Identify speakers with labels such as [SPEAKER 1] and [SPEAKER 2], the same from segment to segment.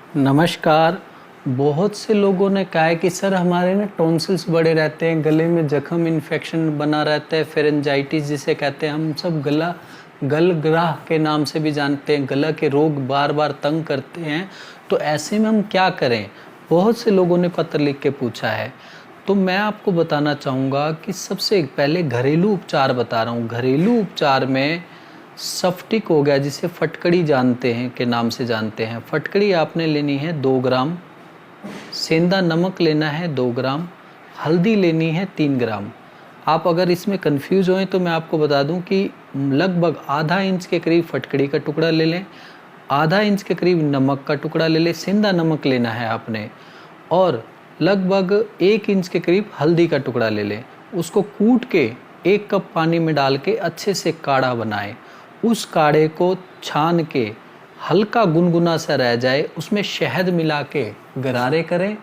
[SPEAKER 1] नमस्कार। बहुत से लोगों ने कहा है कि सर हमारे ना टॉन्सिल्स बड़े रहते हैं, गले में जख्म इन्फेक्शन बना रहता है, फेरेंजाइटिस जिसे कहते हैं, हम सब गलग्राह के नाम से भी जानते हैं, गला के रोग बार बार तंग करते हैं। तो ऐसे में हम क्या करें? बहुत से लोगों ने पत्र लिख के पूछा है। तो मैं आपको बताना चाहूँगा कि सबसे पहले घरेलू उपचार बता रहा हूँ। घरेलू उपचार में सफ्टिक हो गया, जिसे फटकड़ी जानते हैं के नाम से जानते हैं। फटकड़ी आपने लेनी है 2 ग्राम, सेंधा नमक लेना है 2 ग्राम, हल्दी लेनी है 3 ग्राम। आप अगर इसमें कंफ्यूज हों तो मैं आपको बता दूं कि लगभग आधा इंच के करीब फटकड़ी का टुकड़ा ले लें, आधा इंच के करीब नमक का टुकड़ा ले लें, सेंधा नमक लेना है आपने, और लगभग 1 इंच के करीब हल्दी का टुकड़ा ले लें। उसको कूट के 1 कप पानी में डाल के अच्छे से काढ़ा बनाएं। उस काढ़े को छान के हल्का गुनगुना सा रह जाए, उसमें शहद मिला के गरारे करें।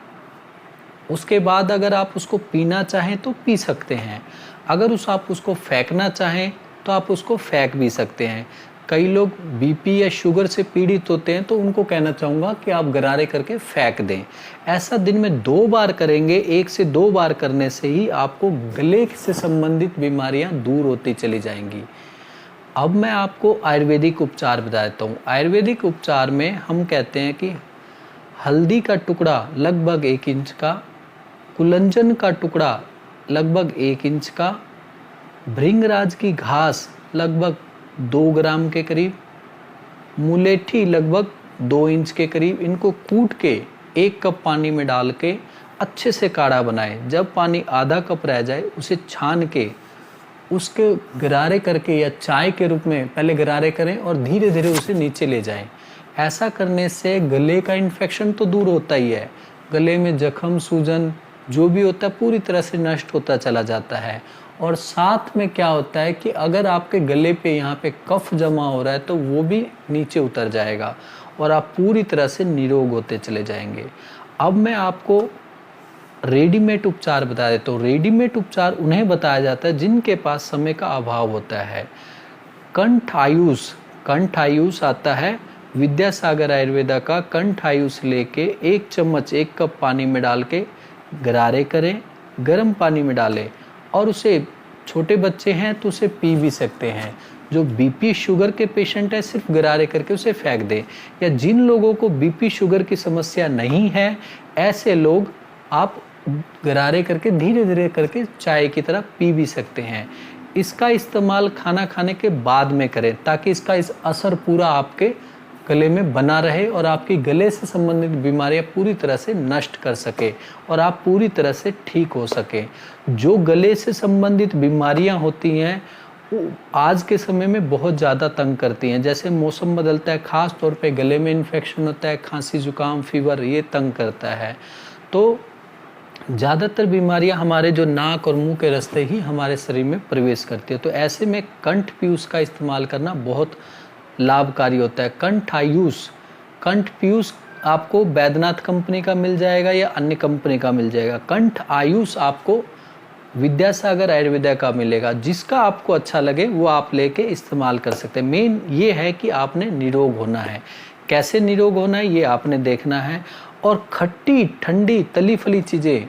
[SPEAKER 1] उसके बाद अगर आप उसको पीना चाहें तो पी सकते हैं, अगर आप उसको फेंकना चाहें तो आप उसको फेंक भी सकते हैं। कई लोग बीपी या शुगर से पीड़ित होते हैं तो उनको कहना चाहूँगा कि आप गरारे करके फेंक दें। ऐसा दिन में 2 बार करेंगे, 1 से 2 बार करने से ही आपको गले से संबंधित बीमारियां दूर होती चली जाएंगी। अब मैं आपको आयुर्वेदिक उपचार बता देता हूँ। आयुर्वेदिक उपचार में हम कहते हैं कि हल्दी का टुकड़ा लगभग 1 इंच का, कुलंजन का टुकड़ा लगभग 1 इंच का, भृंगराज की घास लगभग 2 ग्राम के करीब, मुलेठी लगभग 2 इंच के करीब, इनको कूट के 1 कप पानी में डाल के अच्छे से काढ़ा बनाएं। जब पानी आधा कप रह जाए उसे छान के उसके गरारे करके या चाय के रूप में पहले गरारे करें और धीरे धीरे उसे नीचे ले जाएं। ऐसा करने से गले का इन्फेक्शन तो दूर होता ही है, गले में जख्म सूजन जो भी होता है पूरी तरह से नष्ट होता चला जाता है। और साथ में क्या होता है कि अगर आपके गले पे यहाँ पे कफ जमा हो रहा है तो वो भी नीचे उतर जाएगा और आप पूरी तरह से निरोग होते चले जाएंगे। अब मैं आपको रेडीमेड उपचार बता देता हूँ। रेडीमेड उपचार उन्हें बताया जाता है जिनके पास समय का अभाव होता है। कंठ आयुष आता है विद्यासागर आयुर्वेदा का। कंठ आयुष लेके 1 चम्मच 1 कप पानी में डाल के गरारे करें, गर्म पानी में डालें, और उसे छोटे बच्चे हैं तो उसे पी भी सकते हैं। जो बीपी शुगर के पेशेंट है सिर्फ गरारे करके उसे फेंक दें। या जिन लोगों को बीपी शुगर की समस्या नहीं है, ऐसे लोग आप गरारे करके धीरे धीरे करके चाय की तरह पी भी सकते हैं। इसका इस्तेमाल खाना खाने के बाद में करें ताकि इसका असर पूरा आपके गले में बना रहे और आपकी गले से संबंधित बीमारियां पूरी तरह से नष्ट कर सके और आप पूरी तरह से ठीक हो सके। जो गले से संबंधित बीमारियां होती हैं वो आज के समय में बहुत ज़्यादा तंग करती हैं। जैसे मौसम बदलता है, ख़ास तौर पे गले में इन्फेक्शन होता है, खांसी जुकाम फीवर ये तंग करता है। तो ज़्यादातर बीमारियां हमारे जो नाक और मुंह के रास्ते ही हमारे शरीर में प्रवेश करती है। तो ऐसे में कंठ पीयूष का इस्तेमाल करना बहुत लाभकारी होता है। कंठ पीयूष आपको बैद्यनाथ कंपनी का मिल जाएगा या अन्य कंपनी का मिल जाएगा। कंठ आयुष आपको विद्यासागर आयुर्वेदा का मिलेगा। जिसका आपको अच्छा लगे वो आप लेके इस्तेमाल कर सकते हैं। मेन ये है कि आपने निरोग होना है। कैसे निरोग होना है ये आपने देखना है। और खट्टी ठंडी तली फली चीज़ें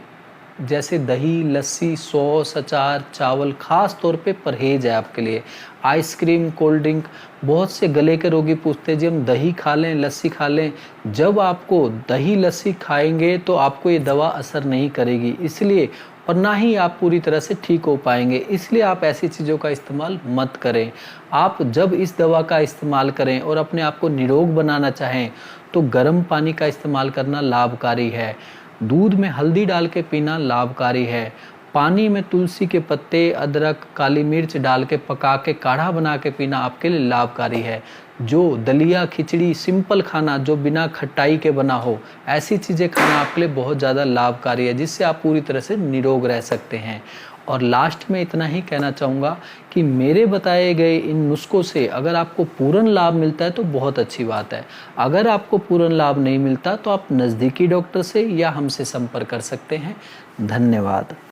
[SPEAKER 1] जैसे दही, लस्सी, सॉस, अचार, चावल खास तौर पे परहेज है आपके लिए। आइसक्रीम, कोल्ड ड्रिंक, बहुत से गले के रोगी पूछते हैं जी हम दही खा लें, लस्सी खा लें। जब आपको दही लस्सी खाएंगे तो आपको ये दवा असर नहीं करेगी, इसलिए, और ना ही आप पूरी तरह से ठीक हो पाएंगे। इसलिए आप ऐसी चीज़ों का इस्तेमाल मत करें। आप जब इस दवा का इस्तेमाल करें और अपने आप को निरोग बनाना चाहें तो गर्म पानी का इस्तेमाल करना लाभकारी है। दूध में हल्दी डाल के पीना लाभकारी है। पानी में तुलसी के पत्ते, अदरक, काली मिर्च डाल के पका के काढ़ा बना के पीना आपके लिए लाभकारी है। जो दलिया, खिचड़ी, सिंपल खाना जो बिना खटाई के बना हो, ऐसी चीज़ें खाना आपके लिए बहुत ज़्यादा लाभकारी है, जिससे आप पूरी तरह से निरोग रह सकते हैं। और लास्ट में इतना ही कहना चाहूँगा कि मेरे बताए गए इन नुस्खों से अगर आपको पूर्ण लाभ मिलता है तो बहुत अच्छी बात है। अगर आपको पूर्ण लाभ नहीं मिलता तो आप नज़दीकी डॉक्टर से या हमसे संपर्क कर सकते हैं। धन्यवाद।